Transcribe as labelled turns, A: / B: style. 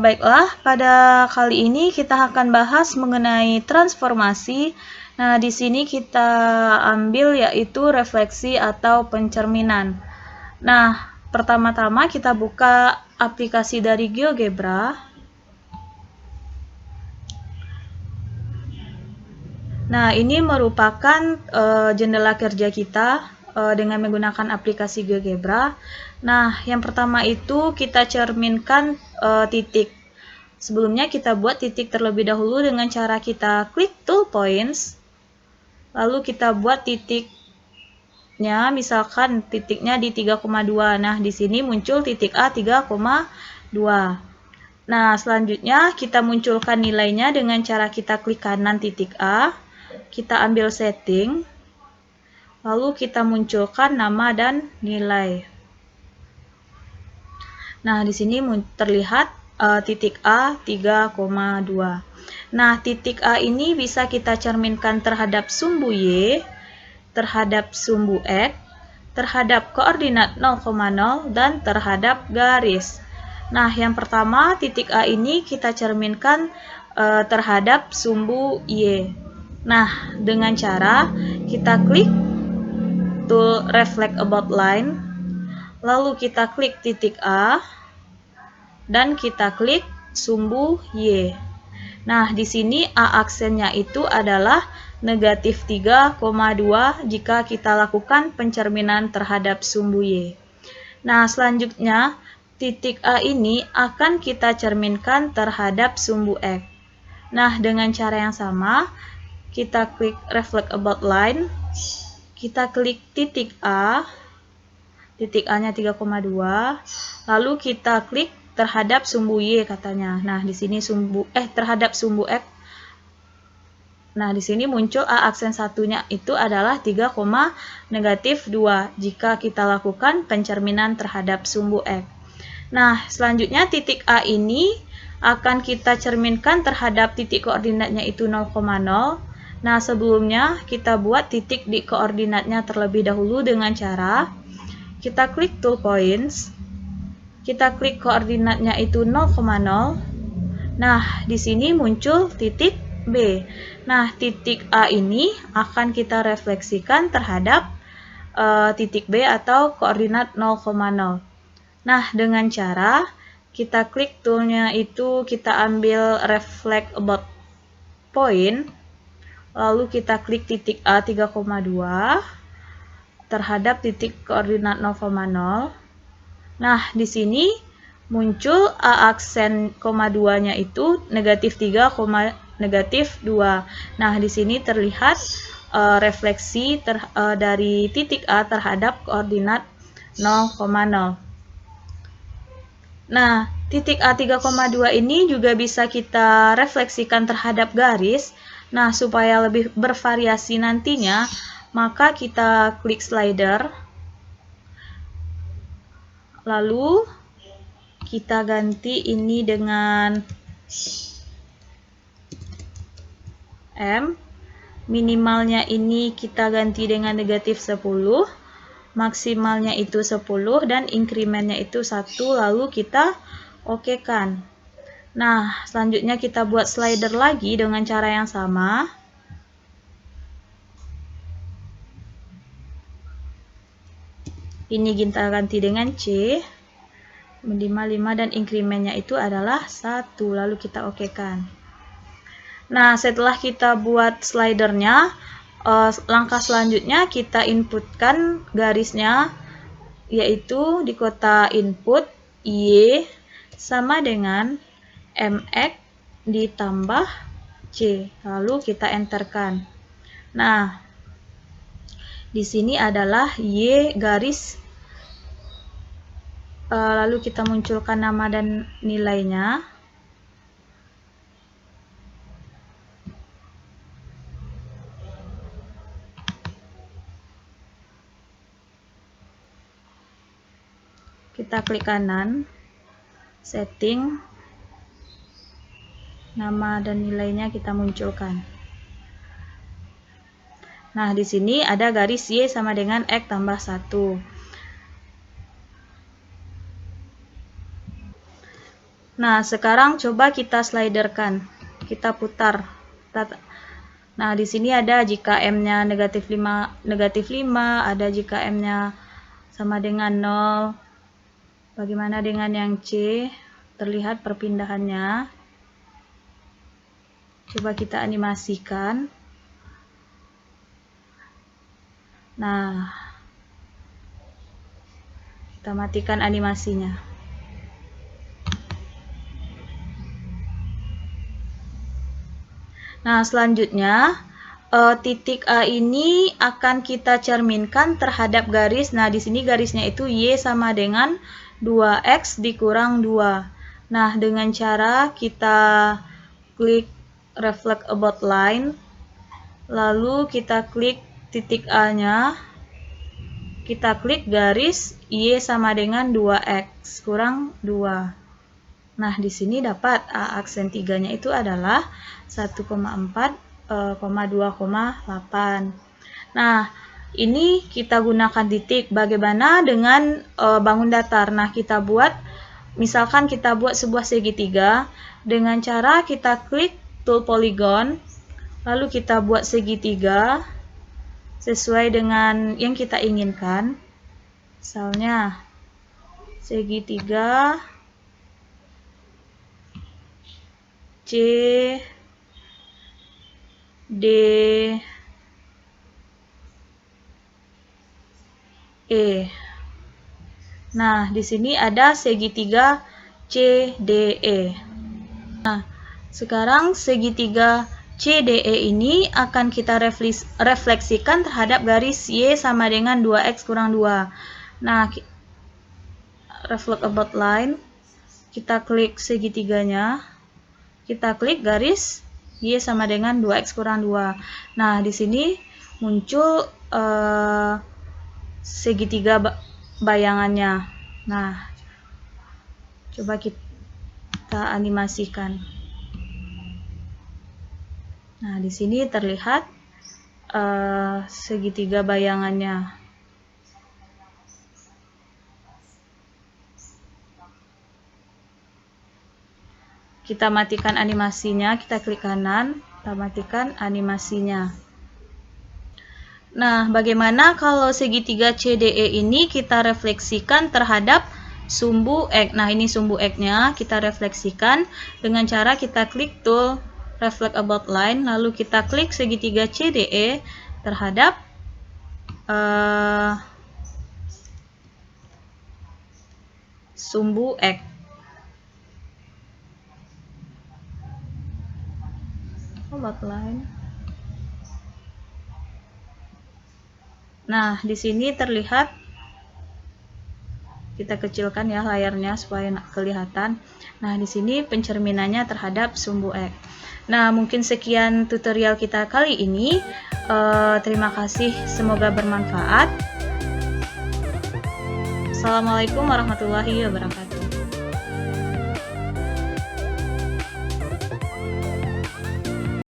A: Baiklah, pada kali ini kita akan bahas mengenai transformasi. Nah, di sini kita ambil yaitu refleksi atau pencerminan. Nah, pertama-tama kita buka aplikasi dari GeoGebra. Nah, ini merupakan jendela kerja kita dengan menggunakan aplikasi GeoGebra. Nah, yang pertama itu kita cerminkan titik. Sebelumnya kita buat titik terlebih dahulu dengan cara kita klik tool points. Lalu kita buat titiknya, misalkan titiknya di 3,2. Nah, di sini muncul titik A 3,2. Nah, selanjutnya kita munculkan nilainya dengan cara kita klik kanan titik A. Kita ambil setting. Lalu kita munculkan nama dan nilai. Nah, di sini terlihat titik A 3,2. Nah, titik A ini bisa kita cerminkan terhadap sumbu Y, terhadap sumbu X, terhadap koordinat 0,0, dan terhadap garis. Nah, yang pertama titik A ini kita cerminkan terhadap sumbu Y. Nah, dengan cara kita klik tool reflect about line, lalu kita klik titik A, dan kita klik sumbu Y. Nah, di sini A aksennya itu adalah negatif 3,2 jika kita lakukan pencerminan terhadap sumbu Y. Nah, selanjutnya titik A ini akan kita cerminkan terhadap sumbu X. Nah, dengan cara yang sama, kita klik reflect about line, kita klik titik A, titik A-nya 3,2, lalu kita klik terhadap sumbu Y katanya. Nah, di sini terhadap sumbu X. Nah, di sini muncul A aksen satunya itu adalah 3,-2 jika kita lakukan pencerminan terhadap sumbu X. Nah, selanjutnya titik A ini akan kita cerminkan terhadap titik koordinatnya itu 0,0. Nah, sebelumnya kita buat titik di koordinatnya terlebih dahulu dengan cara kita klik tool points. Kita klik koordinatnya itu 0,0. Nah, di sini muncul titik B. Nah, titik A ini akan kita refleksikan terhadap titik B atau koordinat 0,0. Nah, dengan cara kita klik toolnya itu kita ambil reflect about point, lalu kita klik titik A 3,2 terhadap titik koordinat 0,0. Nah, di sini muncul A aksen koma 2-nya itu negatif 3, negatif 2. Nah, di sini terlihat refleksi dari titik A terhadap koordinat 0,0. Nah, titik A 3,2 ini juga bisa kita refleksikan terhadap garis. Nah, supaya lebih bervariasi nantinya, maka kita klik slider. Lalu kita ganti ini dengan M. Minimalnya ini kita ganti dengan negatif 10. Maksimalnya itu 10 dan inkremennya itu 1. Lalu kita okekan. Nah, selanjutnya kita buat slider lagi dengan cara yang sama. Ini kita ganti dengan C. Minimal 5 dan inkremennya itu adalah 1. Lalu kita okekan. Nah, setelah kita buat slidernya, langkah selanjutnya kita inputkan garisnya, yaitu di kotak input Y sama dengan MX ditambah C. Lalu kita enterkan. Nah, di sini adalah Y garis, lalu kita munculkan nama dan nilainya. Kita klik kanan, setting, nama dan nilainya kita munculkan. Nah, di sini ada garis Y sama dengan X tambah 1. Nah, sekarang coba kita sliderkan. Kita putar. Nah, di sini ada jika M-nya negatif 5, ada jika M-nya sama dengan 0. Bagaimana dengan yang C? Terlihat perpindahannya. Coba kita animasikan. Nah, kita matikan animasinya. Nah, selanjutnya titik A ini akan kita cerminkan terhadap garis. Nah, di sini garisnya itu Y sama dengan 2X dikurang 2. Nah, dengan cara kita klik reflect about line, lalu kita klik titik A-nya, kita klik garis Y sama dengan 2X kurang 2. Nah, di sini dapat A aksen 3-nya itu adalah 1,4,2,8. Nah, ini kita gunakan titik. Bagaimana dengan bangun datar? Nah, misalkan kita buat sebuah segitiga dengan cara kita klik tool polygon, lalu kita buat segitiga sesuai dengan yang kita inginkan. Misalnya segitiga C D E. Nah, di sini ada segitiga CDE. Nah, sekarang segitiga CDE ini akan kita refleksikan terhadap garis Y sama dengan 2X kurang 2. Nah, reflect about line, kita klik segitiganya, kita klik garis Y sama dengan 2X kurang 2. Nah, di sini muncul segitiga bayangannya. Nah, coba kita animasikan. Nah, di sini terlihat segitiga bayangannya. Kita matikan animasinya, kita klik kanan, kita matikan animasinya. Nah, bagaimana kalau segitiga CDE ini kita refleksikan terhadap sumbu X? Nah, ini sumbu X-nya kita refleksikan dengan cara kita klik tool reflect about line, lalu kita klik segitiga CDE terhadap sumbu X. About line. Nah, di sini terlihat, kita kecilkan ya layarnya supaya kelihatan. Nah, di sini pencerminannya terhadap sumbu X. Nah, mungkin sekian tutorial kita kali ini. Terima kasih, semoga bermanfaat. Assalamualaikum warahmatullahi wabarakatuh.